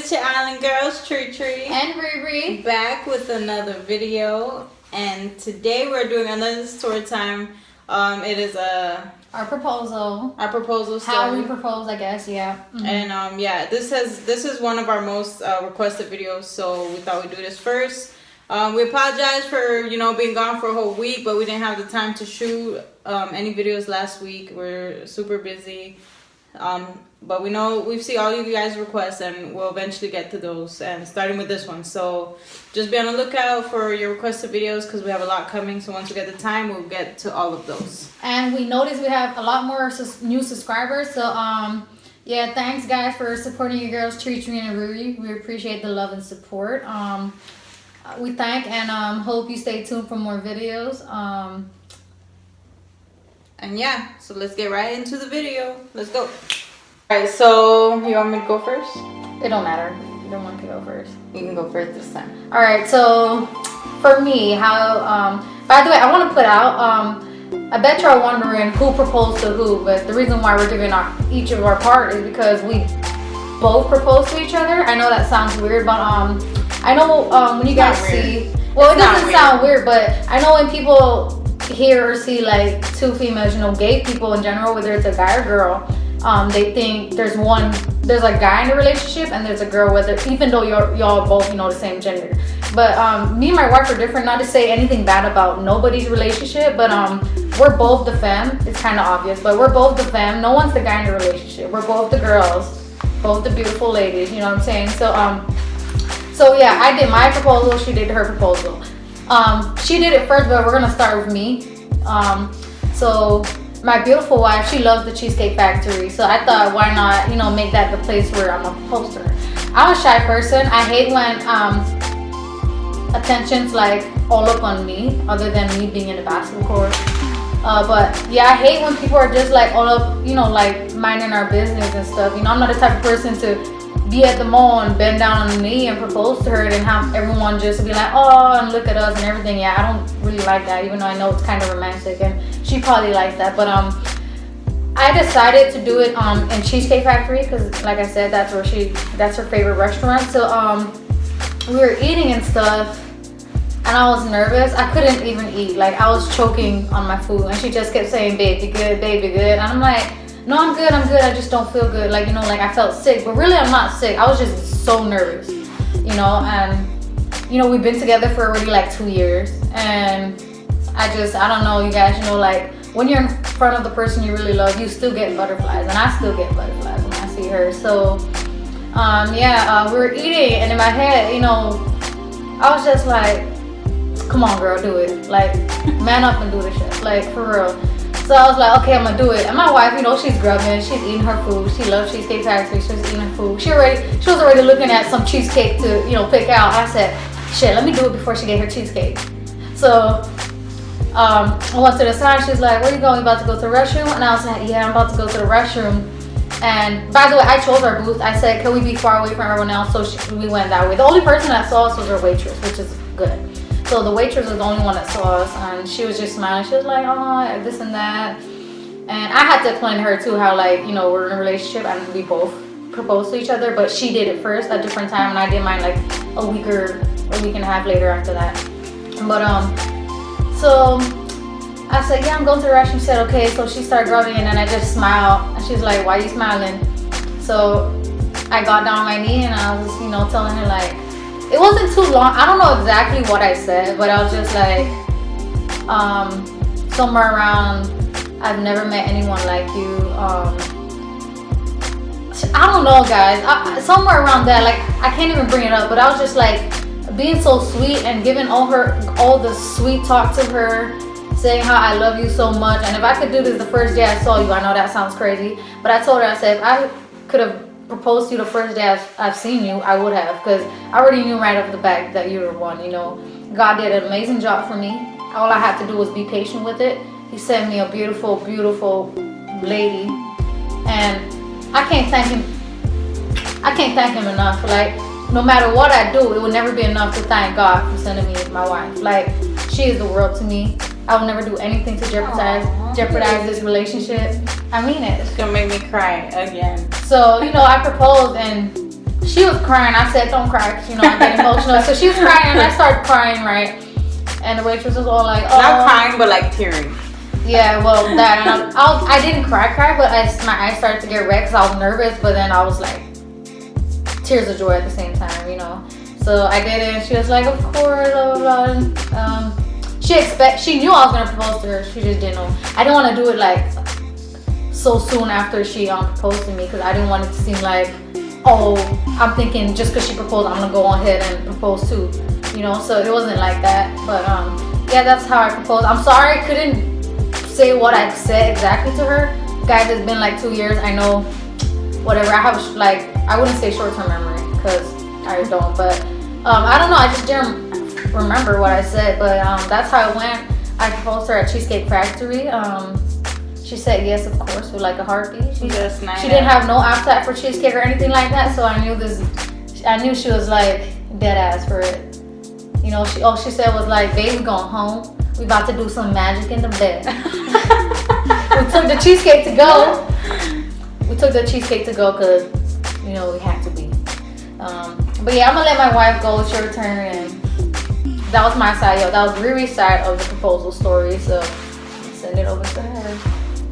it's your island girls, Tree and Riri, back with another video, and today we're doing another story time. It is our proposal story. How we propose, I guess, yeah. Mm-hmm. And this is one of our most requested videos, so we thought we'd do this first. We apologize for being gone for a whole week, but we didn't have the time to shoot any videos last week. We're super busy. But we've seen all of you guys' requests, and we'll eventually get to those, and starting with this one. So just be on the lookout for your requested videos because we have a lot coming. So once we get the time, we'll get to all of those. And we noticed we have a lot more new subscribers. So yeah, thanks guys for supporting your girls, Tree and Ruri. We appreciate the love and support. We thank and hope you stay tuned for more videos. And yeah, so let's get right into the video. Let's go. Alright, so you want me to go first? It don't matter. You don't want to go first. You can go first this time. Alright, so for me, how by the way, I want to put out I bet you're wondering who proposed to who, but the reason why we're giving each of our part is because we both propose to each other. I know that sounds weird, but I know when you guys see, well, it doesn't sound weird, but I know when people hear or see like two females, gay people in general, whether it's a guy or girl, they think there's a guy in the relationship and there's a girl, even though y'all both the same gender. But me and my wife are different. Not to say anything bad about nobody's relationship, but we're both the femme. It's kind of obvious, but we're both the femme. No one's the guy in the relationship. We're both the girls, both the beautiful ladies. You know what I'm saying? So yeah, I did my proposal. She did her proposal. She did it first, but we're gonna start with me. So my beautiful wife, she loves the Cheesecake Factory, so I thought, why not, make that the place where I'm gonna propose to her. I'm a shy person. I hate when attention's like all up on me, other than me being in the basketball court. But yeah, I hate when people are just like all up, like minding our business and stuff. I'm not the type of person to be at the mall and bend down on the knee and propose to her and have everyone just be like, oh, and look at us and everything. Yeah, I don't really like that, even though I know it's kind of romantic, and she probably likes that. But I decided to do it in Cheesecake Factory because, like I said, that's her favorite restaurant. So we were eating and stuff, and I was nervous. I couldn't even eat. Like, I was choking on my food, and she just kept saying, baby good, baby good. And I'm like, no, I'm good. I just don't feel good. Like, like I felt sick, but really I'm not sick. I was just so nervous, and, we've been together for already like 2 years, and I don't know, you guys, like when you're in front of the person you really love, you still get butterflies, and I still get butterflies when I see her. So, we were eating, and in my head, I was just like, come on girl, do it. Like, man up and do the shit, like, for real. So I was like, okay, I'm gonna do it. And my wife, she's grubbing, she's eating her food. She loves Cheesecake Factory, she's eating her food. She was already looking at some cheesecake to, pick out. I said, shit, let me do it before she get her cheesecake. So I went to the side. She's like, where you going? You about to go to the restroom? And I was like, yeah, I'm about to go to the restroom. And by the way, I chose our booth. I said, can we be far away from everyone else? So we went that way. The only person that saw us was our waitress, which is good. So the waitress was the only one that saw us, and she was just smiling. She was like, oh, this and that. And I had to explain to her too how, like, we're in a relationship and we both proposed to each other, but she did it first at a different time, and I did mine like a week and a half later after that. But so I said, yeah, I'm going to the restroom. She said, okay. So she started grubbing, and then I just smiled, and she's like, why are you smiling? So I got down on my knee, and I was just, telling her, like, it wasn't too long. I don't know exactly what I said, but I was just like, somewhere around, I've never met anyone like you. I don't know, guys. Somewhere around that, like, I can't even bring it up, but I was just like being so sweet and giving all the sweet talk to her, saying how I love you so much. And if I could do this the first day I saw you, I know that sounds crazy, but I told her, I said, if I could have proposed to you the first day I've seen you, I would have, because I already knew right off the bat that you were one. God did an amazing job for me. All I had to do was be patient with it. He sent me a beautiful, beautiful lady, and I can't thank him enough. Like, no matter what I do, it would never be enough to thank God for sending me my wife. Like, she is the world to me. I will never do anything to jeopardize this relationship. I mean it. It's gonna make me cry again. So, I proposed, and she was crying. I said, don't cry, because, I get emotional. So she was crying, and I started crying, right? And the waitress was all like, oh. Not crying, but like tearing. Yeah, well, that. And I didn't cry, but my eyes started to get red because I was nervous, but then I was like, tears of joy at the same time, So I did it, and she was like, of course, blah, blah, blah. She knew I was going to propose to her. She just didn't know. I didn't want to do it like so soon after she proposed to me, because I didn't want it to seem like, oh, I'm thinking just because she proposed, I'm gonna go on ahead and propose too, So it wasn't like that. But yeah, that's how I proposed. I'm sorry I couldn't say what I said exactly to her, guys. It's been like 2 years. I know, whatever. I have I wouldn't say short-term memory, because I don't. But I don't know. I just didn't remember what I said. But that's how it went. I proposed to her at Cheesecake Factory. She said yes, of course, with like a heartbeat. She didn't have no appetite for cheesecake or anything like that, so I knew she was like dead ass for it. All she said was like, babe, we going home. We about to do some magic in the bed. We took the cheesecake to go. Because, we had to be. But yeah, I'm gonna let my wife go. It's your turn. And that was my side, That was Riri's side of the proposal story, so I'll send it over to her.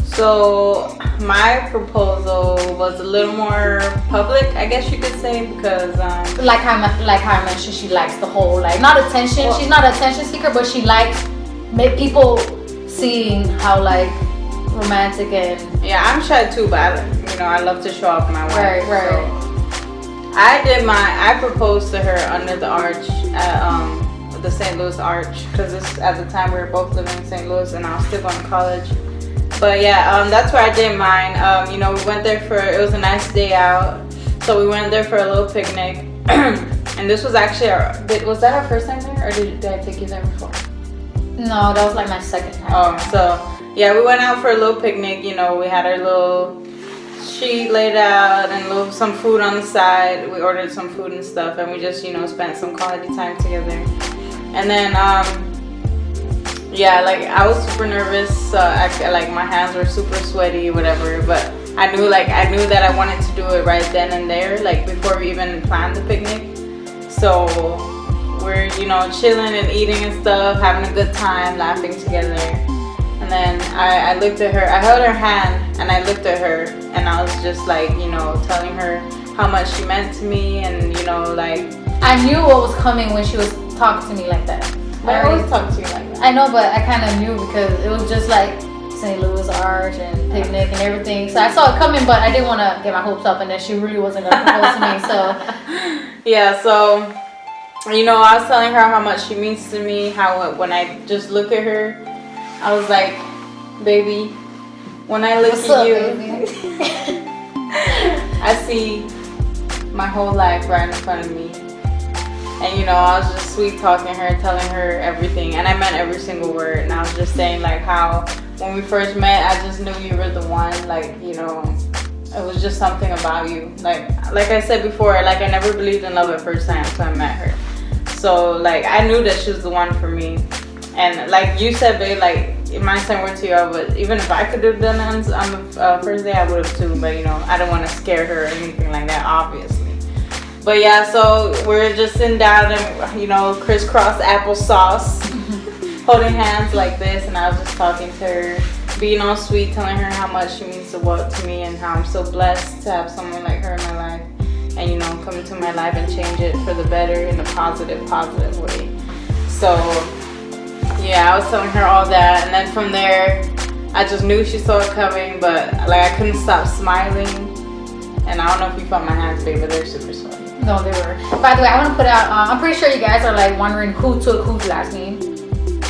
So my proposal was a little more public, I guess you could say, because like how I mentioned, she likes the whole not attention. Well, she's not an attention seeker, but she likes people seeing how romantic and yeah. I'm shy too, but I love to show off my wife. Right. So I proposed to her under the arch at the St. Louis Arch, because at the time we were both living in St. Louis and I was still going to college. But yeah, that's where I did mine. We went there it was a nice day out. So we went there for a little picnic. And this was actually was that our first time there? Or did I take you there before? No, that was like my second time. Oh, so yeah, we went out for a little picnic. We had our little sheet laid out and some food on the side. We ordered some food and stuff, and we just, spent some quality time together. And then, yeah, I was super nervous. My hands were super sweaty, whatever. But I knew that I wanted to do it right then and there, before we even planned the picnic. So we're, chilling and eating and stuff, having a good time, laughing together. And then I looked at her. I held her hand and I looked at her, and I was just telling her how much she meant to me, and I knew what was coming when she was talking to me like that. I always talk to you like that. I know, but I kind of knew because it was just St. Louis Arch and picnic and everything. So I saw it coming, but I didn't want to get my hopes up, and then she really wasn't going to propose to me. So yeah, so I was telling her how much she means to me. How when I just look at her, I was like, baby, when I look at you, I see my whole life right in front of me. And I was just sweet talking her, telling her everything, and I meant every single word. And I was just saying how when we first met, I just knew you were the one. It was just something about you. Like I said before, I never believed in love at first time until I met her. So I knew that she was the one for me. And like you said, babe, it might sound weird to you, but even if I could have done it on the first day, I would have too. But I don't want to scare her or anything like that, obviously. But yeah, so we're just sitting down and, crisscross applesauce, holding hands like this. And I was just talking to her, being all sweet, telling her how much she means to me and how I'm so blessed to have someone like her in my life. And, come into my life and change it for the better in a positive way. So, yeah, I was telling her all that. And then from there, I just knew she saw it coming, but I couldn't stop smiling. And I don't know if you felt my hands, babe, but they're super sweaty. No, they were. By the way, I want to put out, I'm pretty sure you guys are wondering who took whose last name.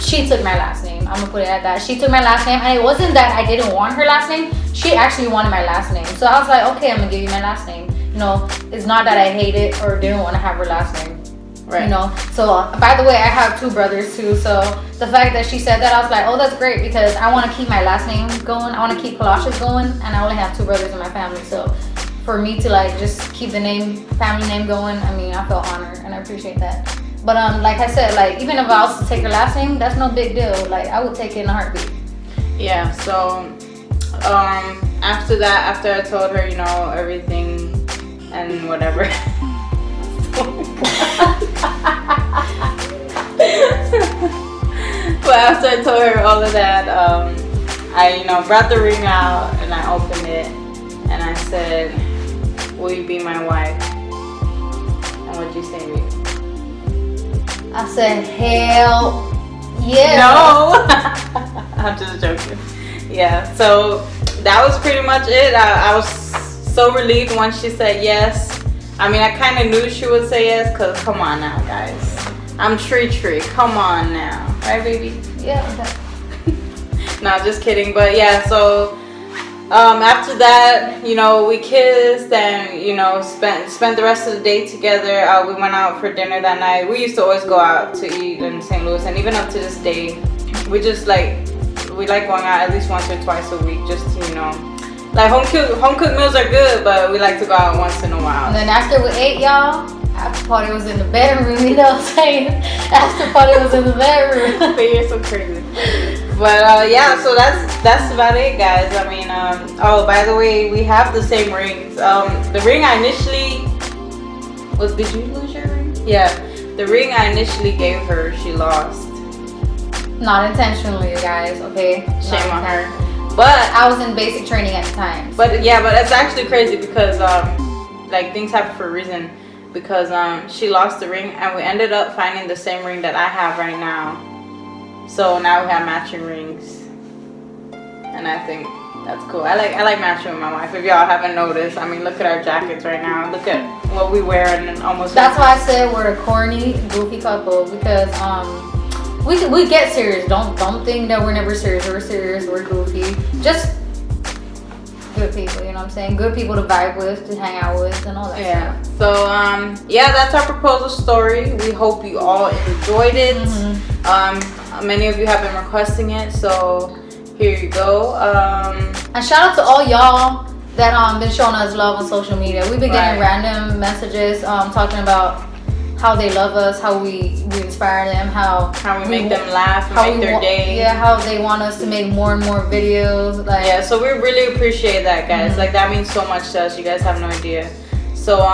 She took my last name. I'm going to put it at that. She took my last name, and it wasn't that I didn't want her last name. She actually wanted my last name. So I was like, okay, I'm going to give you my last name. It's not that I hate it or didn't want to have her last name. Right. So by the way, I have 2 brothers too. So the fact that she said that, I was like, oh, that's great, because I want to keep my last name going. I want to keep Colossians going, and I only have 2 brothers in my family. So for me to just keep the family name going, I mean, I feel honored and I appreciate that. But like I said, even if I was to take her last name, that's no big deal. I would take it in a heartbeat. Yeah. So after that, after I told her, everything and whatever, But after I told her all of that, I brought the ring out and I opened it and I said, "Will you be my wife?" And what'd you say, Reed? I said, hell yeah. No. I'm just joking. Yeah, so that was pretty much it. I was so relieved once she said yes. I mean, I kind of knew she would say yes, because come on now, guys. I'm Tree. Come on now. Right, baby? Yeah. No, just kidding. But yeah, so after that, we kissed and, spent the rest of the day together. We went out for dinner that night. We used to always go out to eat in St. Louis, and even up to this day, we just we like going out at least once or twice a week, just to, like home cooked meals are good, but we like to go out once in a while. And then after we ate, y'all, after party was in the bedroom, you know what I'm saying? After party was in the bedroom. But you're so crazy. But yeah, so that's about it, guys. I mean, oh, by the way, we have the same rings. The ring I initially did you lose your ring? Yeah, the ring I initially gave her, she lost. Not intentionally, guys. Okay. Shame on her. But I was in basic training at the time. But yeah, but it's actually crazy because things happen for a reason. Because she lost the ring and we ended up finding the same ring that I have right now. So now we have matching rings, and I think that's cool. I like matching with my wife. If y'all haven't noticed, I mean, look at our jackets right now. Look at what we wear, and then almost. That's why I said we're a corny, goofy couple, because we get serious. Don't think that we're never serious. We're serious. We're goofy. Just good people. You know what I'm saying? Good people to vibe with, to hang out with, and all that. Yeah. Stuff. So yeah, that's our proposal story. We hope you all enjoyed it. Mm-hmm. Many of you have been requesting it, so here you go. And shout out to all y'all that been showing us love on social media. We've been getting random messages talking about how they love us, how we inspire them, how we make them laugh, how make their day. Yeah, how they want us to make more and more videos. Like, yeah, so we really appreciate that, guys. Like, that means so much to us. You guys have no idea. So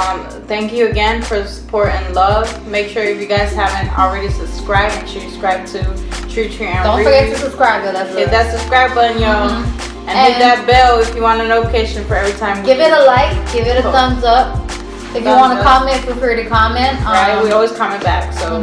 thank you again for the support and love. Make sure if you guys haven't already subscribed, make sure you subscribe to Tree and Don't forget to subscribe, though. Hit that subscribe button, y'all. And hit that bell if you want a notification for every time. Give it a like, give it a thumbs up. If you want to comment, feel free to comment. Right, we always comment back, so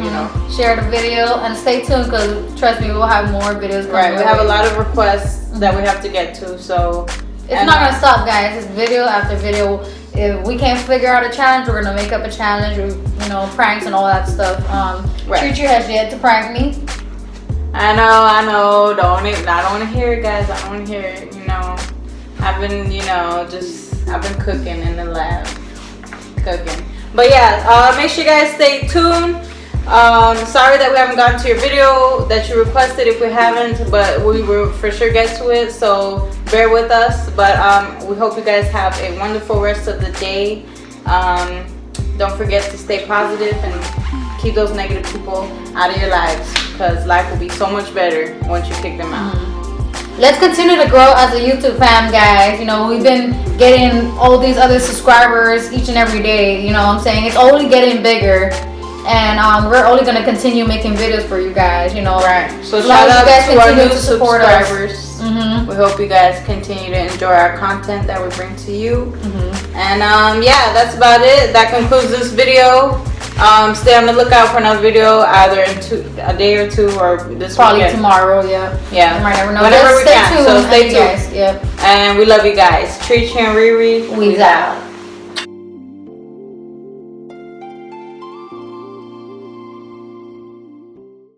share the video and stay tuned, because trust me, we'll have more videos coming. Right, we have a lot of requests that we have to get to, so it's not gonna stop, guys. It's video after video. If we can't figure out a challenge, we're gonna make up a challenge, or pranks and all that stuff. Tree has yet to prank me. I know. I don't want to hear it, guys. I don't want to hear it. I've been I've been cooking in the lab. But yeah, make sure you guys stay tuned. Sorry that we haven't gotten to your video that you requested. If we haven't, but we will for sure get to it, so bear with us. But we hope you guys have a wonderful rest of the day. Don't forget to stay positive and keep those negative people out of your lives, because life will be so much better once you kick them out. Let's continue to grow as a YouTube fam, guys. We've been getting all these other subscribers each and every day. You know what I'm saying? It's only getting bigger. And we're only going to continue making videos for you guys, Right. So shout out to our new subscribers. We hope you guys continue to enjoy our content that we bring to you. And yeah, that's about it. That concludes this video. Stay on the lookout for another video, either in a day or two, or this probably weekend. Tomorrow. Yeah. Yeah. You might never know. Whenever we can. So stay tuned. Guys. Yeah. And we love you guys. Tree and Riri. We's out.